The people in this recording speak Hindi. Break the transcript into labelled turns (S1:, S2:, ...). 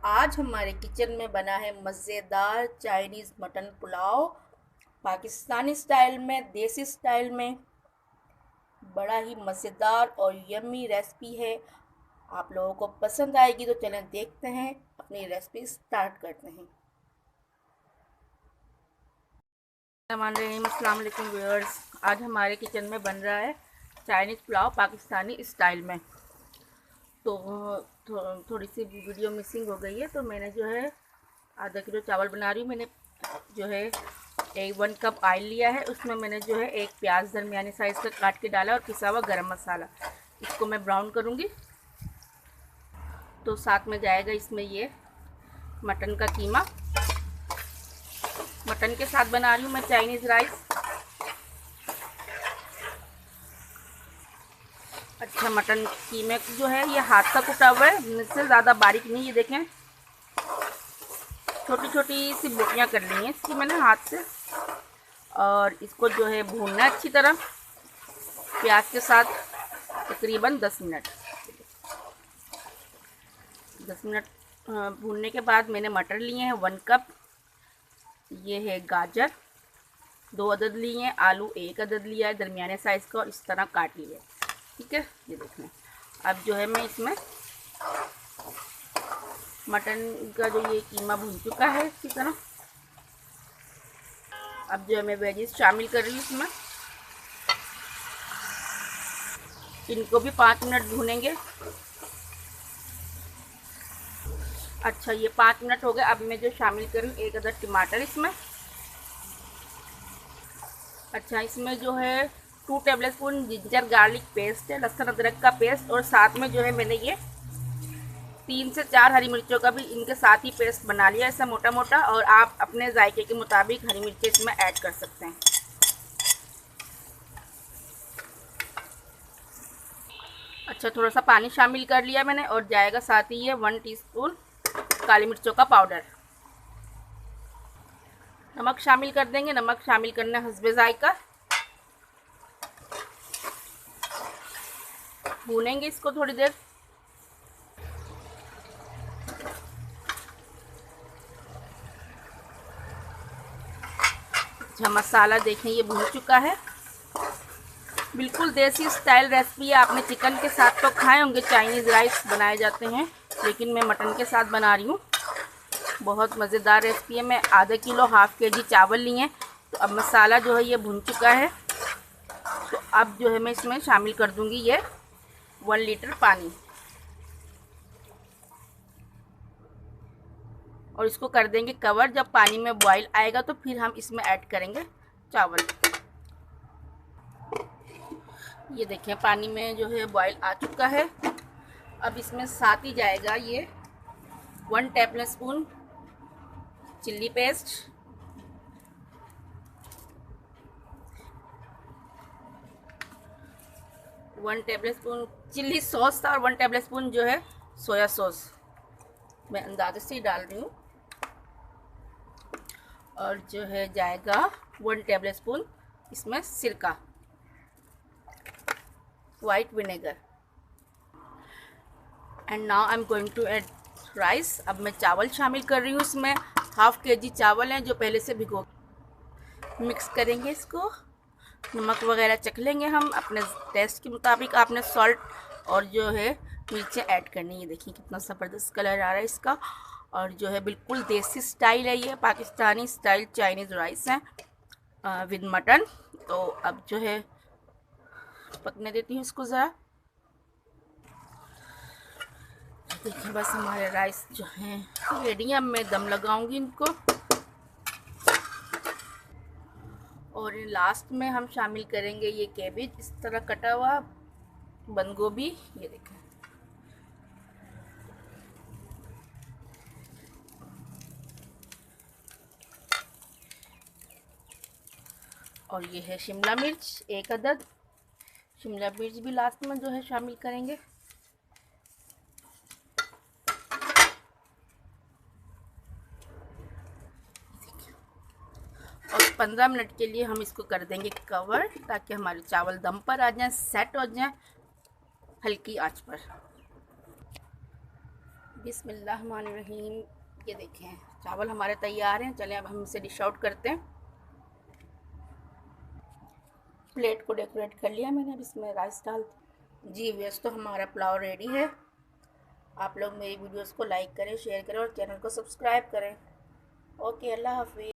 S1: आज हमारे किचन में बना है मज़ेदार Chinese mutton pulao. Pakistani style में, देसी स्टाइल में। बड़ा ही मज़ेदार और यम्मी रेसिपी है। आप लोगों को पसंद आएगी तो चलें देखते हैं, अपनी रेसिपी स्टार्ट करते हैं। अस्सलाम वालेकुम व्यूअर्स। आज हमारे किचन में बन रहा है चाइनीज़ पुलाव पाकिस्तानी स्टाइल में। तो थोड़ी सी वीडियो मिसिंग हो गई है, तो मैंने जो है आधा किलो चावल बना रही हूँ। मैंने जो है 1 कप ऑयल लिया है, उसमें मैंने जो है एक प्याज दरमियाने साइज़ का काट के डाला और पिसा हुआ गरम मसाला। इसको मैं ब्राउन करूँगी। तो साथ में जाएगा इसमें ये मटन का कीमा। मटन के साथ बना रही हूँ मैं चाइनीज़ राइस। अच्छा, मटन कीमे जो है ये हाथ का कुटा हुआ है, इससे ज़्यादा बारीक नहीं। ये देखें, छोटी छोटी सी बोटियाँ कर ली हैं इसकी मैंने हाथ से। और इसको जो है भूनना अच्छी तरह प्याज के साथ, तकरीबन 10 मिनट। 10 मिनट भूनने के बाद मैंने मटर लिए हैं 1 कप। ये है गाजर 2 अदद लिए हैं, आलू 1 अदद लिया है दरमियाने साइज़ का और इस तरह काट लिया है। ठीक है, ये देखें। अब जो है मैं इसमें मटन का जो ये कीमा भून चुका है इसी तरह। अब जो है मैं वेजिस शामिल कर रही हूँ इसमें। इनको भी 5 मिनट भूनेंगे। अच्छा, ये 5 मिनट हो गए। अब मैं जो शामिल कर रही हूँ 1 अदद टमाटर इसमें। अच्छा, इसमें जो है 2 टेबलस्पून जिंजर गार्लिक पेस्ट है, लहसुन अदरक का पेस्ट। और साथ में जो है मैंने ये 3 से 4 हरी मिर्चों का भी इनके साथ ही पेस्ट बना लिया ऐसा मोटा मोटा। और आप अपने जायके के मुताबिक हरी मिर्चें इसमें ऐड कर सकते हैं। अच्छा, थोड़ा सा पानी शामिल कर लिया मैंने। और जाएगा साथ ही ये 1 टीस्पून काली मिर्चों का पाउडर। नमक शामिल कर देंगे। नमक शामिल करना हस्बे जायका। भूनेंगे इसको थोड़ी देर। अच्छा, मसाला देखें ये भून चुका है। बिल्कुल देसी स्टाइल रेसिपी है। आपने चिकन के साथ तो खाए होंगे चाइनीज़ राइस बनाए जाते हैं, लेकिन मैं मटन के साथ बना रही हूँ। बहुत मज़ेदार रेसिपी है। मैं आधा किलो हाफ के जी चावल लिए हैं। तो अब मसाला जो है ये भुन चुका है। तो अब जो है मैं इसमें शामिल कर दूंगी ये 1 लीटर पानी। और इसको कर देंगे कवर। जब पानी में बॉईल आएगा तो फिर हम इसमें ऐड करेंगे चावल। ये देखें, पानी में जो है बॉईल आ चुका है। अब इसमें साथ ही जाएगा ये 1 tablespoon chilli paste, 1 tablespoon chilli sauce था और 1 टेबलस्पून जो है सोया सॉस। मैं अंदाजे से ही डाल रही हूँ। और जो है जाएगा 1 टेबलस्पून इसमें सिरका, white vinegar. And now I am going to add rice. अब मैं चावल शामिल कर रही हूँ इसमें। हाफ के जी चावल हैं जो पहले से भिगो। मिक्स करेंगे इसको। नमक वगैरह चख लेंगे हम अपने टेस्ट के मुताबिक। आपने सॉल्ट और जो है मिर्चें ऐड करनी है। ये देखिए कितना ज़बरदस्त कलर आ रहा है इसका। और जो है बिल्कुल देसी स्टाइल है, ये पाकिस्तानी स्टाइल चाइनीज़ राइस है विद मटन। तो अब जो है पकने देती हूँ इसको ज़रा। देखिए बस हमारे राइस जो हैं रेडी है। अब मैं दम लगाऊंगी इनको। और लास्ट में हम शामिल करेंगे ये कैबेज, इस तरह कटा हुआ बंद गोभी। ये देखें, और ये है शिमला मिर्च 1 अदद। शिमला मिर्च भी लास्ट में जो है शामिल करेंगे। और 15 मिनट के लिए हम इसको कर देंगे कवर, ताकि हमारे चावल दम पर आ जाएं, सेट हो जाएं हल्की आंच पर। बिस्मिल्लाहिर्रहमानिर्रहीम। ये देखें चावल हमारे तैयार हैं। चलें अब हम इसे डिश आउट करते हैं। प्लेट को डेकोरेट कर लिया मैंने, अब इसमें राइस डाल जी। वैसे तो हमारा पुलाव रेडी है। आप लोग मेरी वीडियोस को लाइक करें, शेयर करें और चैनल को सब्सक्राइब करें। ओके, अल्लाह हाफिज़।